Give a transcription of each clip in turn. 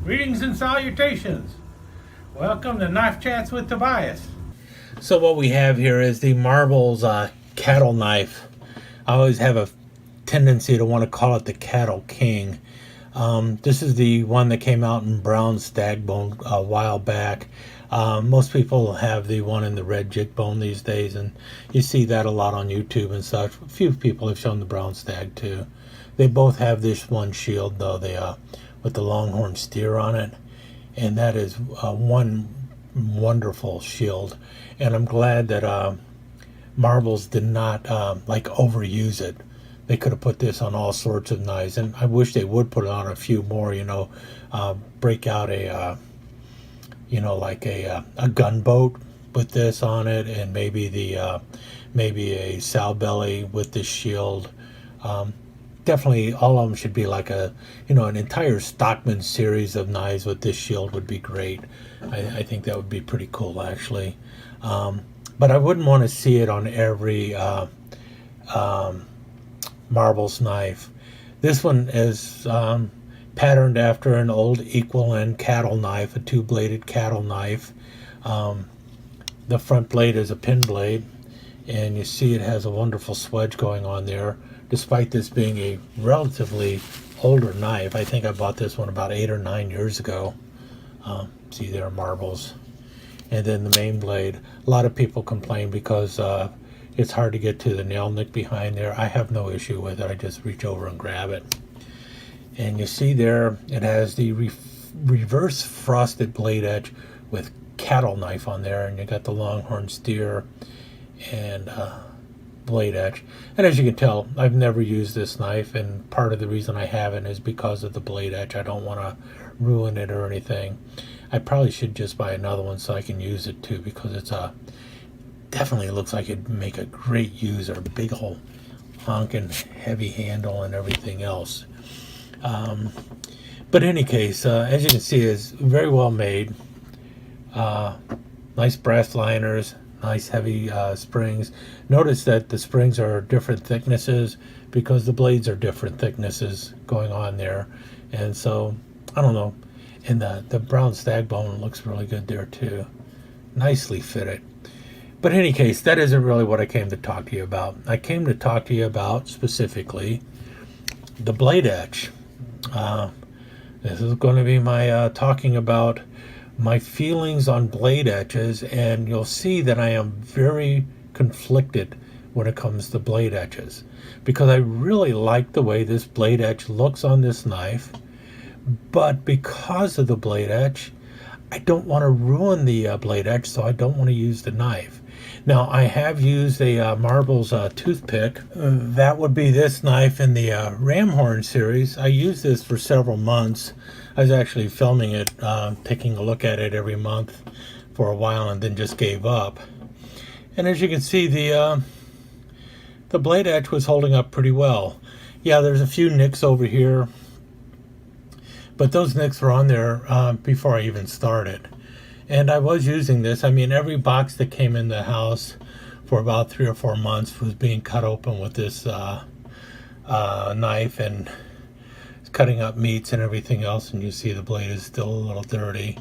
Greetings and salutations. Welcome to Knife Chats with Tobias. So what we have here is the Marbles cattle knife. I always have a tendency to want to call it the Cattle King. This is the one that came out in brown stag bone a while back. Most people have the one in the red jig bone these days, and you see that a lot on YouTube and such. A few people have shown the brown stag too. They both have this one shield though, with the longhorn steer on it, and that is one wonderful shield. And I'm glad that Marbles did not overuse it. They could have put this on all sorts of knives, and I wish they would put it on a few more. Break out a a gunboat with this on it, and maybe a sow belly with this shield. Definitely all of them should be like an entire Stockman series of knives with this shield would be great. I think that would be pretty cool, actually. But I wouldn't want to see it on every Marbles knife. This one is patterned after an old equal end cattle knife, a two-bladed cattle knife. The front blade is a pin blade, and you see it has a wonderful swedge going on there. Despite this being a relatively older knife, I think I bought this one about 8 or 9 years ago. See there, Marbles. And then the main blade. A lot of people complain because it's hard to get to the nail nick behind there. I have no issue with it. I just reach over and grab it. And you see there, it has the reverse frosted blade edge with cattle knife on there, and you got the longhorn steer and blade edge. And as you can tell, I've never used this knife, and part of the reason I haven't is because of the blade edge. I don't want to ruin it or anything. I probably should just buy another one so I can use it too, because it's definitely looks like it'd make a great user. Big old honking heavy handle and everything else. But in any case, as you can see, it's very well made. Nice brass liners, nice heavy springs. Notice that the springs are different thicknesses because the blades are different thicknesses going on there. And so, I don't know. And the brown stag bone looks really good there too. Nicely fitted. But in any case, that isn't really what I came to talk to you about. I came to talk to you about, specifically, the blade etch. This is going to be my talking about my feelings on blade etches, and you'll see that I am very conflicted when it comes to blade etches, because I really like the way this blade etch looks on this knife, but because of the blade etch, I don't want to ruin the blade etch, so I don't want to use the knife. Now, I have used a Marbles Toothpick. That would be this knife in the Ramhorn series. I used this for several months. I was actually filming it, taking a look at it every month for a while, and then just gave up. And as you can see, the blade etch was holding up pretty well. Yeah, there's a few nicks over here, but those nicks were on there before I even started. And I was using this. I mean, every box that came in the house for about 3 or 4 months was being cut open with this knife, and cutting up meats and everything else. And you see the blade is still a little dirty.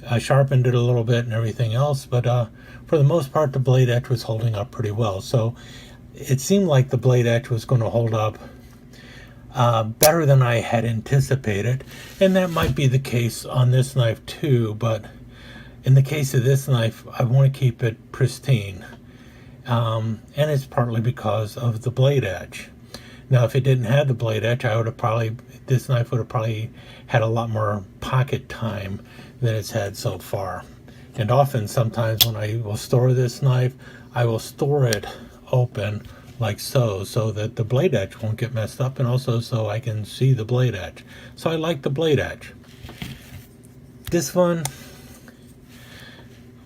I sharpened it a little bit and everything else, but for the most part, the blade etch was holding up pretty well. So it seemed like the blade etch was going to hold up better than I had anticipated. And that might be the case on this knife too, but in the case of this knife, I want to keep it pristine. And it's partly because of the blade edge. Now, if it didn't have the blade edge, this knife would have probably had a lot more pocket time than it's had so far. And often, sometimes when I will store this knife, I will store it open like so that the blade edge won't get messed up, and also so I can see the blade edge. So I like the blade edge. This one,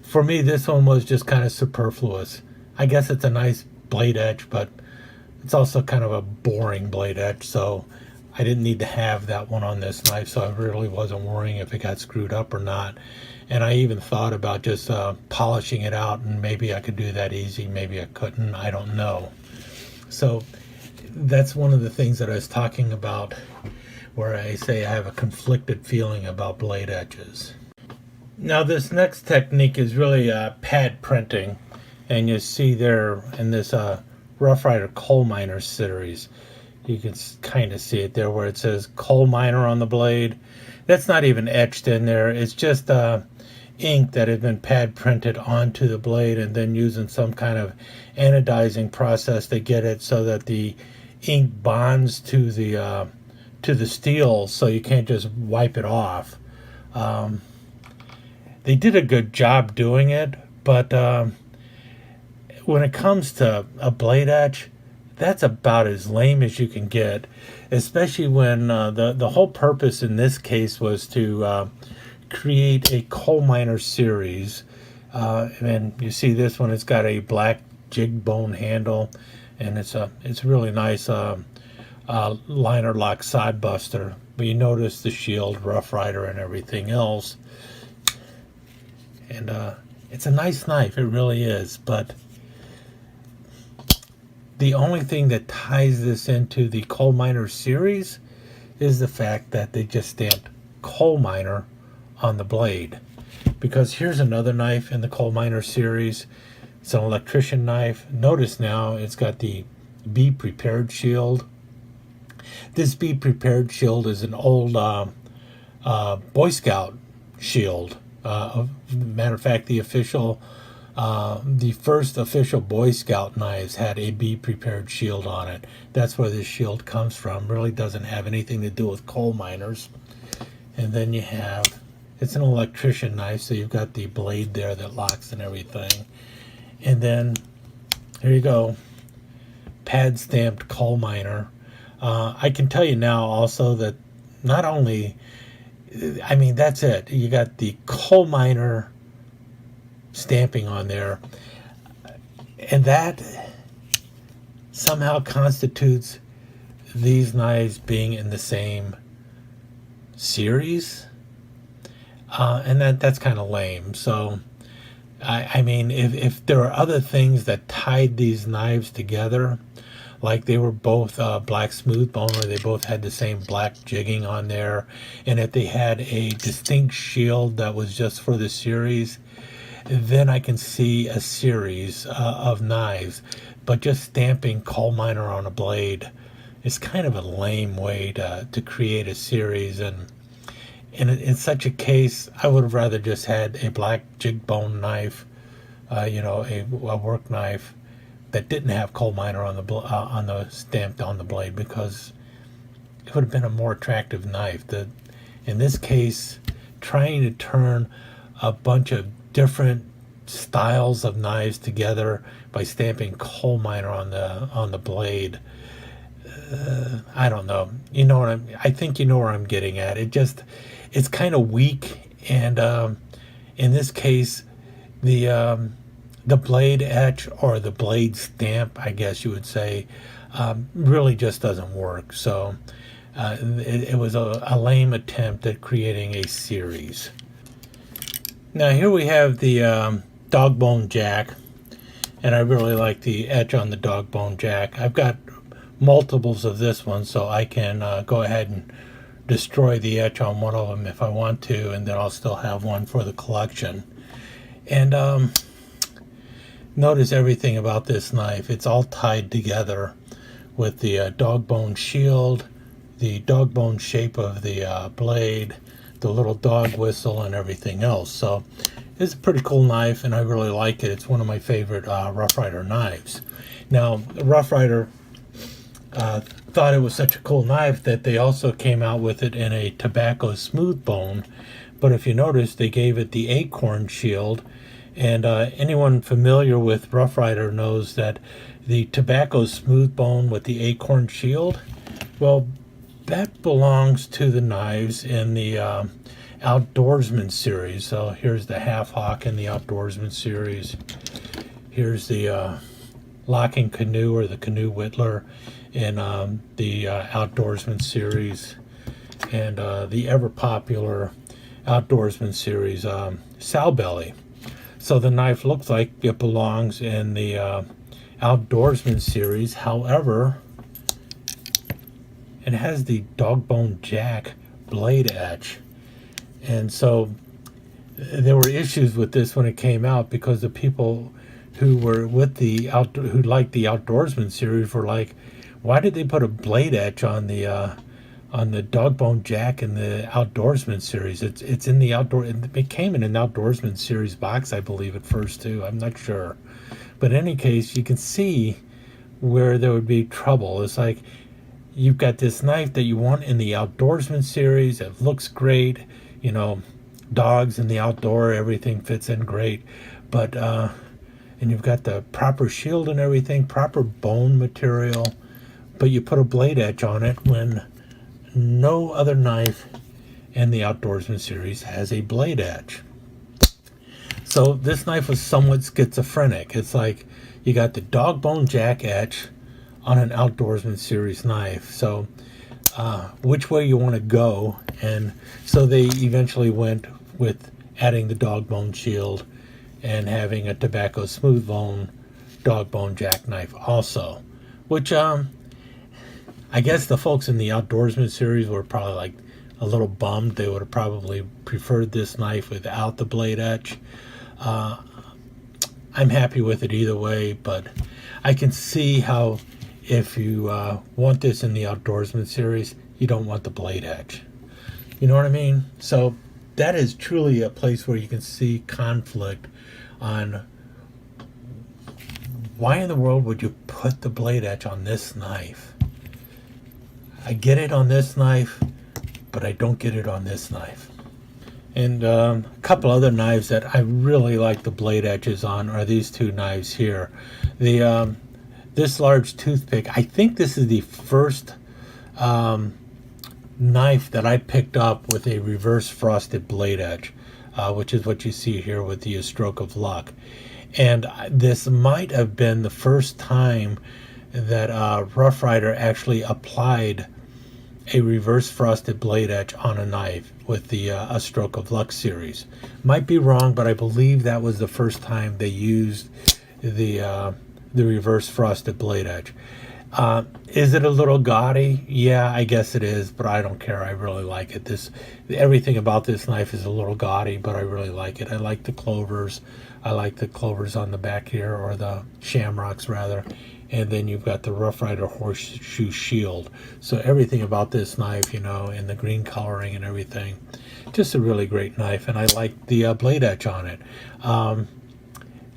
for me, this one was just kind of superfluous. I guess it's a nice blade edge, but it's also kind of a boring blade edge, so I didn't need to have that one on this knife, so I really wasn't worrying if it got screwed up or not. And I even thought about just polishing it out, and maybe I could do that easy, maybe I couldn't, I don't know. So that's one of the things that I was talking about where I say I have a conflicted feeling about blade etches. Now this next technique is really pad printing, and you see there in this Rough Rider Coal Miner series, you can kind of see it there where it says Coal Miner on the blade. That's not even etched in there, it's just ink that had been pad printed onto the blade and then using some kind of anodizing process to get it so that the ink bonds to the steel, so you can't just wipe it off. They did a good job doing it, but when it comes to a blade etch, that's about as lame as you can get, especially when the whole purpose in this case was to create a coal miner series. And you see this one, it's got a black jig bone handle, and it's a really nice liner lock sod buster. But you notice the shield, Rough Rider, and everything else. And it's a nice knife, it really is. But the only thing that ties this into the Coal Miner series is the fact that they just stamped Coal Miner on the blade. Because here's another knife in the Coal Miner series. It's an electrician knife. Notice now it's got the Be Prepared shield. This Be Prepared shield is an old Boy Scout shield. Matter of fact, the first official Boy Scout knives had a Be Prepared shield on it. That's where this shield comes from. Really doesn't have anything to do with coal miners. And then you have, it's an electrician knife, so you've got the blade there that locks and everything. And then here you go, pad stamped coal miner. I can tell you now also that not only, I mean, that's it. You got the coal miner stamping on there, and that somehow constitutes these knives being in the same series, and that's kind of lame. So I mean, if there are other things that tied these knives together, like they were both black smooth bone, or they both had the same black jigging on there, and if they had a distinct shield that was just for the series, then I can see a series of knives. But just stamping coal miner on a blade is kind of a lame way to create a series. And in such a case, I would have rather just had a black jig bone knife, a work knife that didn't have coal miner on the stamped on the blade, because it would have been a more attractive knife. In this case, trying to turn a bunch of different styles of knives together by stamping coal miner on the blade, I don't know. You know what I think you know where I'm getting at. It's kind of weak, and in this case, the blade etch, or the blade stamp, I guess you would say, really just doesn't work. So it was a lame attempt at creating a series. Now here we have the dog bone jack, and I really like the etch on the dog bone jack. I've got multiples of this one, so I can go ahead and destroy the etch on one of them if I want to, and then I'll still have one for the collection. And notice everything about this knife. It's all tied together with the dog bone shield, the dog bone shape of the blade, the little dog whistle, and everything else. So it's a pretty cool knife, and I really like it. It's one of my favorite Rough Rider knives. Now, Rough Rider thought it was such a cool knife that they also came out with it in a tobacco smooth bone. But if you notice, they gave it the acorn shield. And anyone familiar with Rough Rider knows that the tobacco smooth bone with the acorn shield, well, that belongs to the knives in the Outdoorsman series. So here's the Half Hawk in the Outdoorsman series. Here's the Locking Canoe, or the Canoe Whittler, in the Outdoorsman series. And the ever popular Outdoorsman series, Sow Belly. So the knife looks like it belongs in the Outdoorsman series. However, and it has the Dog Bone Jack Blade Etch. And so there were issues with this when it came out, because the people who were with who liked the Outdoorsman series were like, why did they put a Blade Etch on the Dog Bone Jack in the Outdoorsman series? It's in the it came in an Outdoorsman series box, I believe, at first too. I'm not sure, but in any case, you can see where there would be trouble. It's like, you've got this knife that you want in the Outdoorsman series. It looks great, you know, dogs in the outdoor, everything fits in great, but and you've got the proper shield and everything, proper bone material, but you put a Blade Etch on it when no other knife in the Outdoorsman series has a Blade Etch. So this knife was somewhat schizophrenic. It's like, you got the Dog Bone Jack etch on an Outdoorsman series knife. So which way you want to go? And so they eventually went with adding the Dog Bone shield and having a tobacco smooth bone Dog Bone Jack knife also, which I guess the folks in the Outdoorsman series were probably like a little bummed. They would have probably preferred this knife without the Blade Etch. I'm happy with it either way, but I can see how if you want this in the Outdoorsman series, you don't want the Blade Etch. You know what I mean? So that is truly a place where you can see conflict on why in the world would you put the Blade Etch on this knife? I get it on this knife, but I don't get it on this knife. And a couple other knives that I really like the Blade Etches on are these two knives here. This large toothpick, I think this is the first knife that I picked up with a reverse frosted Blade Etch, which is what you see here with the Stroke of Luck. And this might have been the first time that Rough Rider actually applied a reverse frosted Blade Etch on a knife with the A Stroke of Luck series. Might be wrong, but I believe that was the first time they used the reverse frosted Blade Etch. Is it a little gaudy? Yeah, I guess it is, but I don't care. I really like it. Everything about this knife is a little gaudy, but I really like it. I like the clovers. I like the clovers on the back here, or the shamrocks rather. And then you've got the Rough Rider horseshoe shield. So everything about this knife, you know, and the green coloring and everything, just a really great knife. And I like the Blade Etch on it.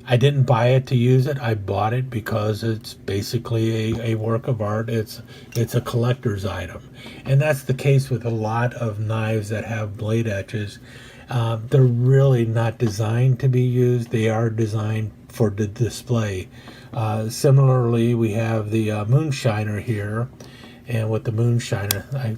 I didn't buy it to use it. I bought it because it's basically a work of art. It's a collector's item. And that's the case with a lot of knives that have Blade Etches. They're really not designed to be used. They are designed for the display. Similarly, we have the Moonshiner here, and with the Moonshiner,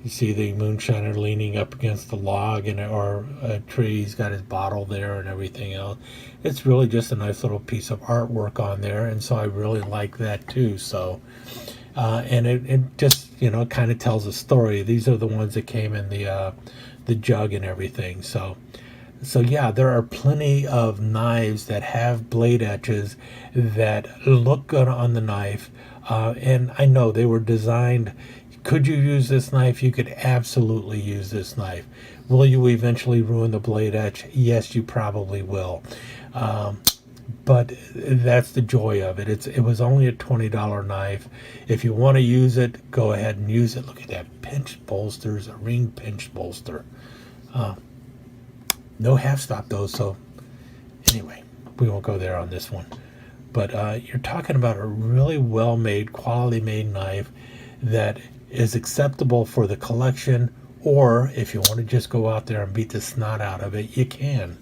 you see the Moonshiner leaning up against the log or a tree. He's got his bottle there and everything else. It's really just a nice little piece of artwork on there, and so I really like that too. So, and it just, you know, kind of tells a story. These are the ones that came in the jug and everything. So yeah, there are plenty of knives that have Blade Etches that look good on the knife, and I know they were designed. Could you use this knife? You could absolutely use this knife. Will you eventually ruin the Blade Etch? Yes, you probably will. But that's the joy of it. It was only a $20 knife. If you want to use it, go ahead and use it. Look at that pinched bolsters, a ring pinched bolster. No half stop though, so anyway, we won't go there on this one. But you're talking about a really well-made, quality-made knife that is acceptable for the collection, or if you want to just go out there and beat the snot out of it, you can.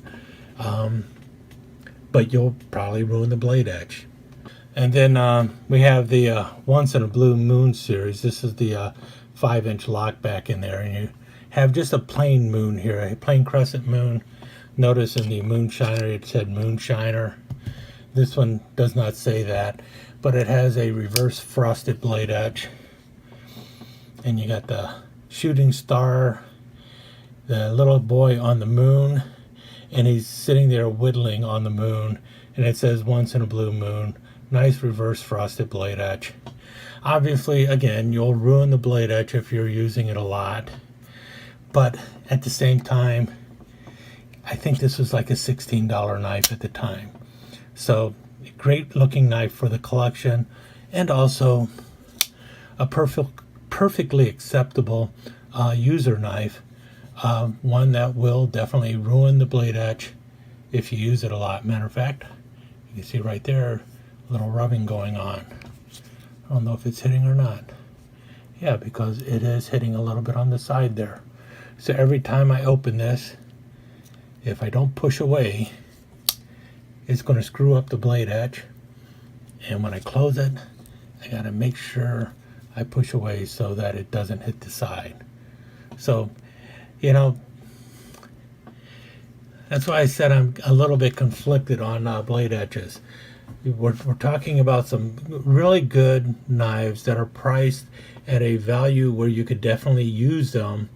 But you'll probably ruin the Blade Etch. And then we have the Once in a Blue Moon series. This is the 5-inch lock back in there, and you have just a plain moon here, a plain crescent moon. Notice in the Moonshiner it said Moonshiner. This one does not say that, but it has a reverse frosted Blade Etch. And you got the shooting star, the little boy on the moon, and he's sitting there whittling on the moon, and it says Once in a Blue Moon. Nice reverse frosted Blade Etch. Obviously, again, you'll ruin the blade etch if you're using it a lot. But at the same time, I think this was like a $16 knife at the time. So, a great looking knife for the collection, and also a perfectly acceptable user knife. One that will definitely ruin the blade etch if you use it a lot. Matter of fact, you can see right there a little rubbing going on. I don't know if it's hitting or not. Yeah, because it is hitting a little bit on the side there. So every time I open this, if I don't push away, it's going to screw up the blade etch. And when I close it, I got to make sure I push away so that it doesn't hit the side. So, you know, that's why I said I'm a little bit conflicted on blade etches. We're talking about some really good knives that are priced at a value where you could definitely use them,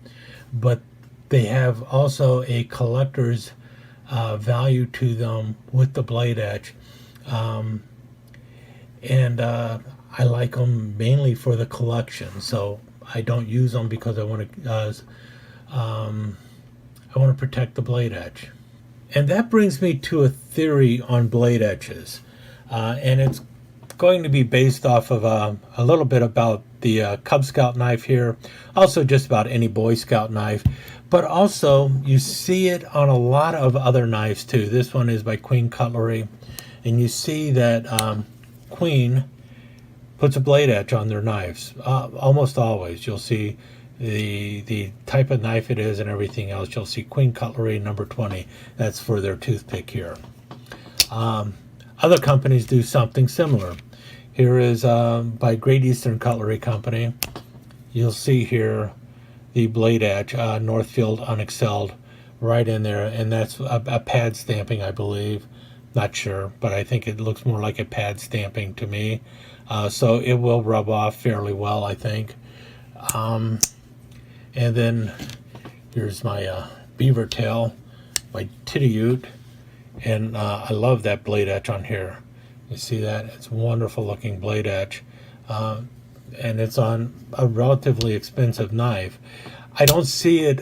but they have also a collector's value to them with the blade etch. And I like them mainly for the collection, so I don't use them because I want to protect the blade etch. And that brings me to a theory on blade etches, and it's going to be based off of a little bit about the Cub Scout knife here, also just about any Boy Scout knife, but also you see it on a lot of other knives too. This one is by Queen Cutlery, and you see that Queen puts a blade etch on their knives. Almost always you'll see the type of knife it is and everything else. You'll see Queen Cutlery number 20. That's for their toothpick here. Other companies do something similar. Here is by Great Eastern Cutlery Company. You'll see here the blade etch, Northfield Unexcelled, right in there, and that's a pad stamping, I believe. Not sure, but I think it looks more like a pad stamping to me. So it will rub off fairly well, I think. And then here's my beaver tail, my Titty-Ute, and I love that blade etch on here. You see that? It's a wonderful looking blade etch. And it's on a relatively expensive knife. I don't see it.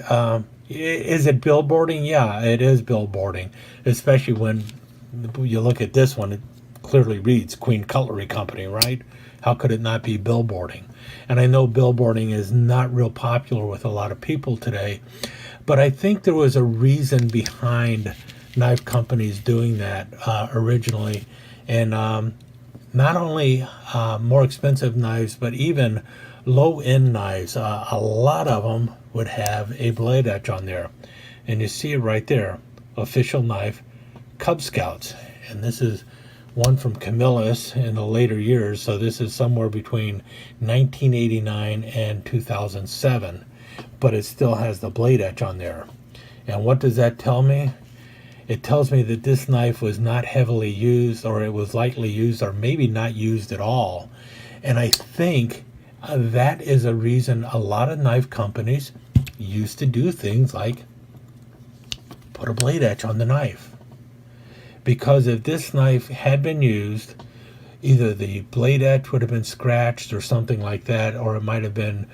Is it billboarding? Yeah, it is billboarding, especially when you look at this one. It clearly reads Queen Cutlery Company, right? How could it not be billboarding? And I know billboarding is not real popular with a lot of people today, but I think there was a reason behind knife companies doing that originally. And not only more expensive knives, but even low-end knives. A lot of them would have a blade etch on there. And you see it right there. Official knife, Cub Scouts. And this is one from Camillus in the later years. So this is somewhere between 1989 and 2007. But it still has the blade etch on there. And what does that tell me? It tells me that this knife was not heavily used, or it was lightly used, or maybe not used at all. And I think that is a reason a lot of knife companies used to do things like put a blade etch on the knife. Because if this knife had been used, either the blade etch would have been scratched or something like that, or it might have been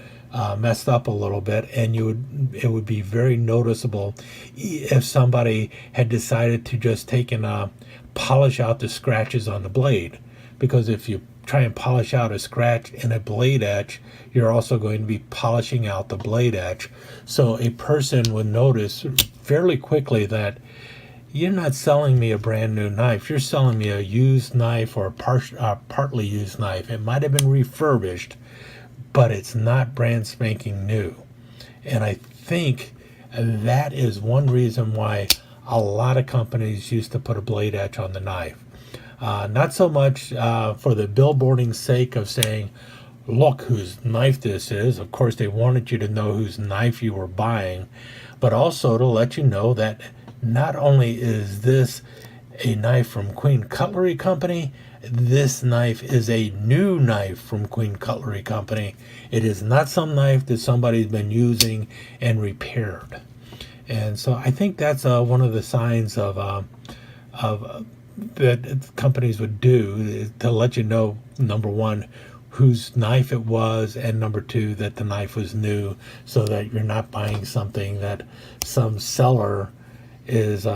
messed up a little bit, and it would be very noticeable if somebody had decided to just take and polish out the scratches on the blade. Because if you try and polish out a scratch in a blade etch, you're also going to be polishing out the blade etch. So a person would notice fairly quickly that you're not selling me a brand new knife. You're selling me a used knife, or a partly used knife. It might have been refurbished, but it's not brand spanking new. And I think that is one reason why a lot of companies used to put a blade etch on the knife. Not so much for the billboarding sake of saying, look whose knife this is. Of course, they wanted you to know whose knife you were buying, but also to let you know that not only is this a knife from Queen Cutlery Company, this knife is a new knife from Queen Cutlery Company. It is not some knife that somebody's been using and repaired. And so I think that's one of the signs of that companies would do, to let you know, number one, whose knife it was, and number two, that the knife was new, so that you're not buying something that some seller is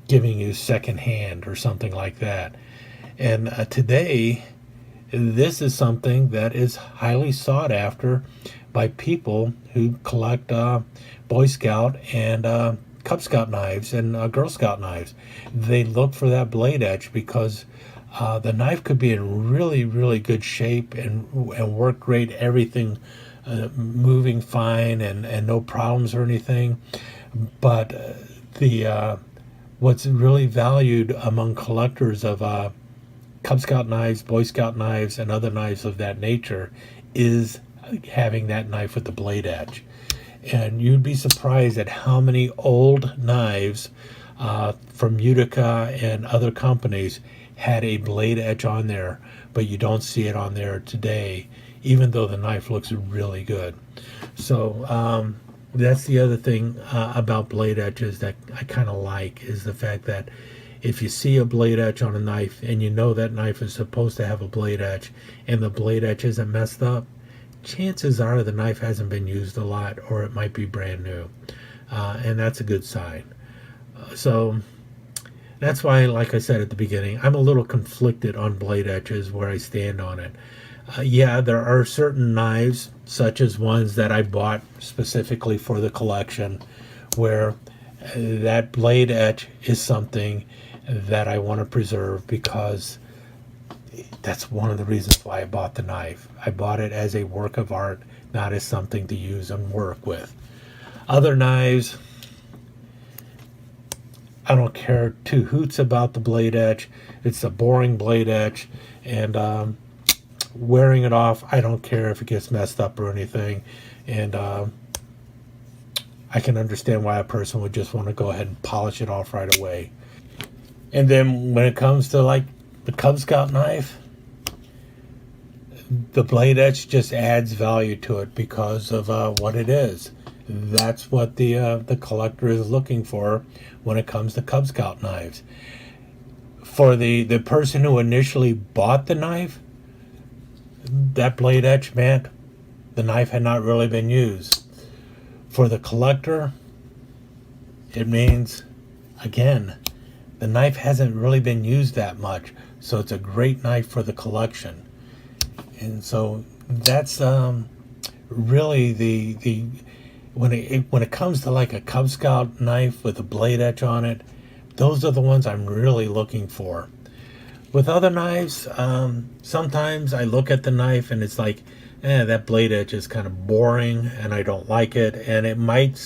giving you secondhand or something like that. And today, this is something that is highly sought after by people who collect Boy Scout and Cub Scout knives and Girl Scout knives. They look for that blade etch because the knife could be in really, really good shape and work great, everything moving fine and no problems or anything. But the what's really valued among collectors of Cub Scout knives, Boy Scout knives, and other knives of that nature is having that knife with the blade etch. And you'd be surprised at how many old knives from Utica and other companies had a blade etch on there, but you don't see it on there today, even though the knife looks really good. So that's the other thing about blade etches that I kind of like, is the fact that if you see a blade etch on a knife and you know that knife is supposed to have a blade etch and the blade etch isn't messed up, chances are the knife hasn't been used a lot, or it might be brand new. And that's a good sign. So that's why, like I said at the beginning, I'm a little conflicted on blade etches, where I stand on it. Yeah, there are certain knives, such as ones that I bought specifically for the collection, where that blade etch is something that I want to preserve, because that's one of the reasons why I bought the knife. I bought it as a work of art, not as something to use and work with. Other knives, I don't care two hoots about the blade etch. It's a boring blade etch, and wearing it off, I don't care if it gets messed up or anything. And I can understand why a person would just want to go ahead and polish it off right away. And then when it comes to like the Cub Scout knife, the blade etch just adds value to it because of what it is. That's what the collector is looking for when it comes to Cub Scout knives. For the person who initially bought the knife, that blade etch meant the knife had not really been used. For the collector, it means, again, the knife hasn't really been used that much, so it's a great knife for the collection. And so that's really the when it comes to like a Cub Scout knife with a blade etch on it, those are the ones I'm really looking for. With other knives, sometimes I look at the knife and it's like, that blade etch is kind of boring and I don't like it. And it might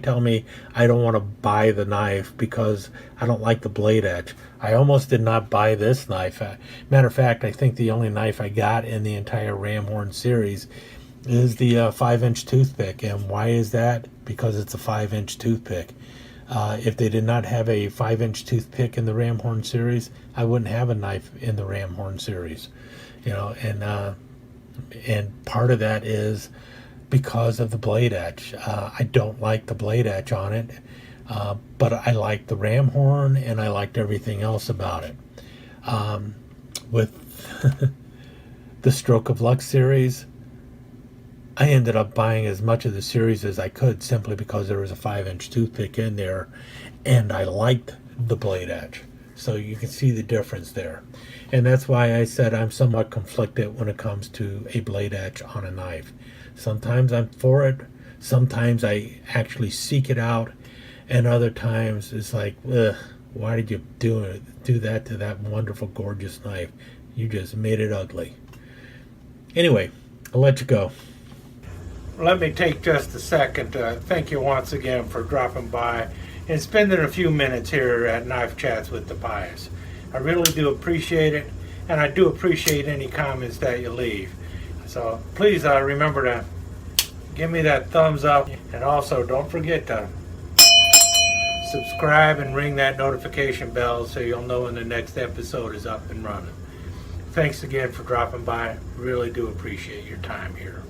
tell me I don't want to buy the knife because I don't like the blade etch. I almost did not buy this knife. Matter of fact, I think the only knife I got in the entire Ramhorn series is the 5-inch toothpick. And why is that? Because it's a 5-inch toothpick. If they did not have a 5-inch toothpick in the Ramhorn series, I wouldn't have a knife in the Ramhorn series. And part of that is because of the blade etch. I don't like the blade etch on it, but I like the Ramhorn and I liked everything else about it. With the Stroke of Luck series, I ended up buying as much of the series as I could simply because there was a 5-inch toothpick in there and I liked the blade etch. So you can see the difference there. And that's why I said I'm somewhat conflicted when it comes to a blade etch on a knife. Sometimes I'm for it. Sometimes I actually seek it out. And other times it's like, why did you do that to that wonderful, gorgeous knife? You just made it ugly. Anyway, I'll let you go. Let me take just a second to thank you once again for dropping by and spending a few minutes here at Knife Chats with Tobias. I really do appreciate it, and I do appreciate any comments that you leave. So please remember to give me that thumbs up, and also don't forget to subscribe and ring that notification bell so you'll know when the next episode is up and running. Thanks again for dropping by. Really do appreciate your time here.